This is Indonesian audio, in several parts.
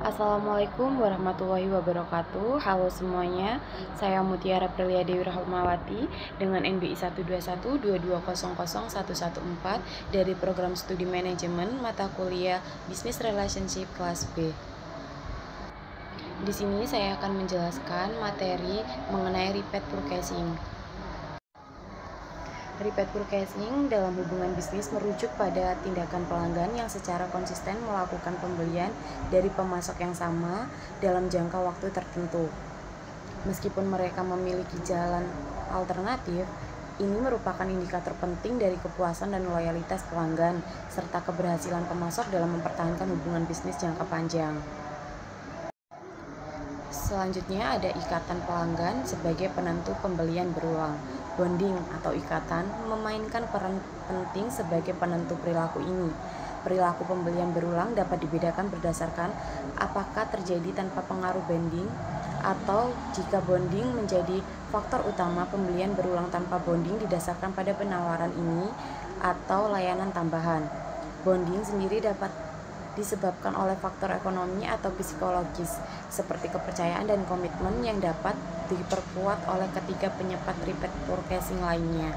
Assalamualaikum warahmatullahi wabarakatuh. Halo semuanya, saya Mutiara Prilia Dewi Rahmawati dengan NBI 12122000114 dari program studi manajemen mata kuliah Business Relationship kelas B. Di sini saya akan menjelaskan materi mengenai repeat purchasing. Repeat purchasing dalam hubungan bisnis merujuk pada tindakan pelanggan yang secara konsisten melakukan pembelian dari pemasok yang sama dalam jangka waktu tertentu. Meskipun mereka memiliki jalan alternatif, ini merupakan indikator penting dari kepuasan dan loyalitas pelanggan, serta keberhasilan pemasok dalam mempertahankan hubungan bisnis jangka panjang. Selanjutnya ada ikatan pelanggan sebagai penentu pembelian berulang. Bonding atau ikatan memainkan peran penting sebagai penentu perilaku ini. Perilaku pembelian berulang dapat dibedakan berdasarkan apakah terjadi tanpa pengaruh bonding atau jika bonding menjadi faktor utama. Pembelian berulang tanpa bonding didasarkan pada penawaran ini atau layanan tambahan. Bonding sendiri dapat disebabkan oleh faktor ekonomi atau psikologis seperti kepercayaan dan komitmen yang dapat diperkuat oleh ketiga penyebab repeat purchasing lainnya.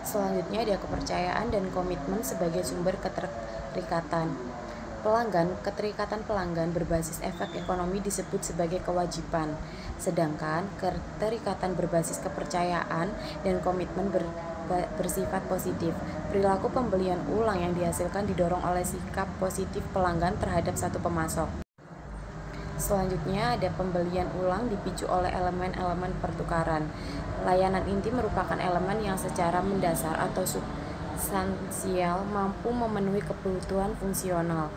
Selanjutnya ada kepercayaan dan komitmen sebagai sumber keterikatan pelanggan. Keterikatan pelanggan berbasis efek ekonomi disebut sebagai kewajiban, sedangkan keterikatan berbasis kepercayaan dan komitmen bersifat positif. Perilaku pembelian ulang yang dihasilkan didorong oleh sikap positif pelanggan terhadap satu pemasok. Selanjutnya ada pembelian ulang dipicu oleh elemen-elemen pertukaran. Layanan inti merupakan elemen yang secara mendasar atau substansial mampu memenuhi kebutuhan fungsional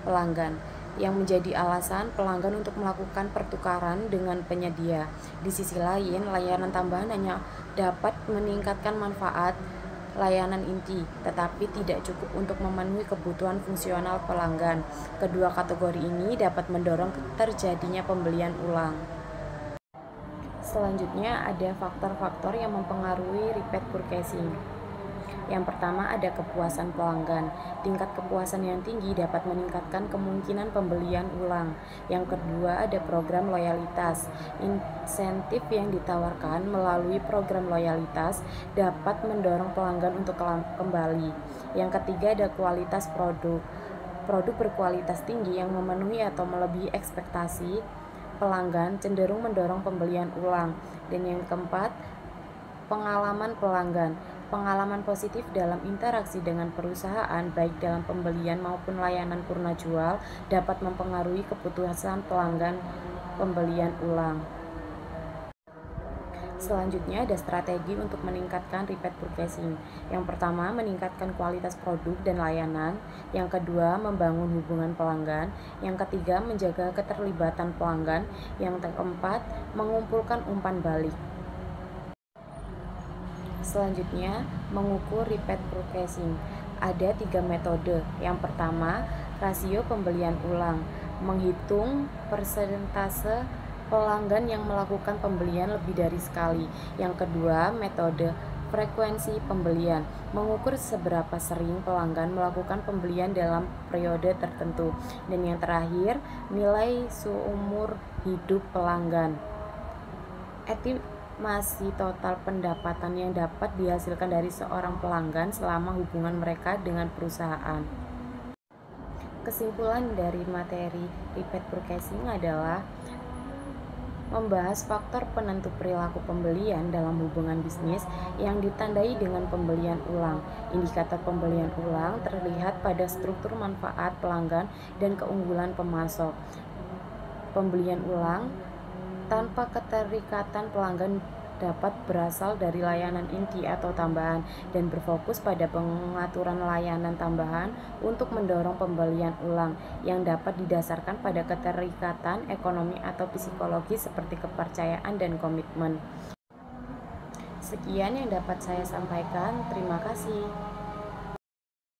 pelanggan, yang menjadi alasan pelanggan untuk melakukan pertukaran dengan penyedia. Di sisi lain, layanan tambahan hanya dapat meningkatkan manfaat layanan inti, tetapi tidak cukup untuk memenuhi kebutuhan fungsional pelanggan. Kedua kategori ini dapat mendorong terjadinya pembelian ulang. Selanjutnya ada faktor-faktor yang mempengaruhi repeat purchasing. Yang pertama ada kepuasan pelanggan. Tingkat kepuasan yang tinggi dapat meningkatkan kemungkinan pembelian ulang. Yang kedua ada program loyalitas. Insentif yang ditawarkan melalui program loyalitas dapat mendorong pelanggan untuk kembali. Yang ketiga ada kualitas produk. Produk berkualitas tinggi yang memenuhi atau melebihi ekspektasi pelanggan cenderung mendorong pembelian ulang. Dan yang keempat, pengalaman pelanggan. Pengalaman positif dalam interaksi dengan perusahaan, baik dalam pembelian maupun layanan purna jual, dapat mempengaruhi keputusan pelanggan pembelian ulang. Selanjutnya ada strategi untuk meningkatkan repeat purchasing. Yang pertama, meningkatkan kualitas produk dan layanan. Yang kedua, membangun hubungan pelanggan. Yang ketiga, menjaga keterlibatan pelanggan. Yang keempat, mengumpulkan umpan balik. Selanjutnya, mengukur repeat purchasing. Ada 3 metode. Yang pertama, rasio pembelian ulang. Menghitung persentase pelanggan yang melakukan pembelian lebih dari sekali. Yang kedua, metode frekuensi pembelian. Mengukur seberapa sering pelanggan melakukan pembelian dalam periode tertentu. Dan yang terakhir, nilai seumur hidup pelanggan. Estimasi total pendapatan yang dapat dihasilkan dari seorang pelanggan selama hubungan mereka dengan perusahaan. Kesimpulan dari materi repeat purchasing adalah membahas faktor penentu perilaku pembelian dalam hubungan bisnis yang ditandai dengan pembelian ulang. Indikator pembelian ulang terlihat pada struktur manfaat pelanggan dan keunggulan pemasok. Pembelian ulang tanpa keterikatan pelanggan dapat berasal dari layanan inti atau tambahan dan berfokus pada pengaturan layanan tambahan untuk mendorong pembelian ulang yang dapat didasarkan pada keterikatan ekonomi atau psikologis seperti kepercayaan dan komitmen. Sekian yang dapat saya sampaikan. Terima kasih.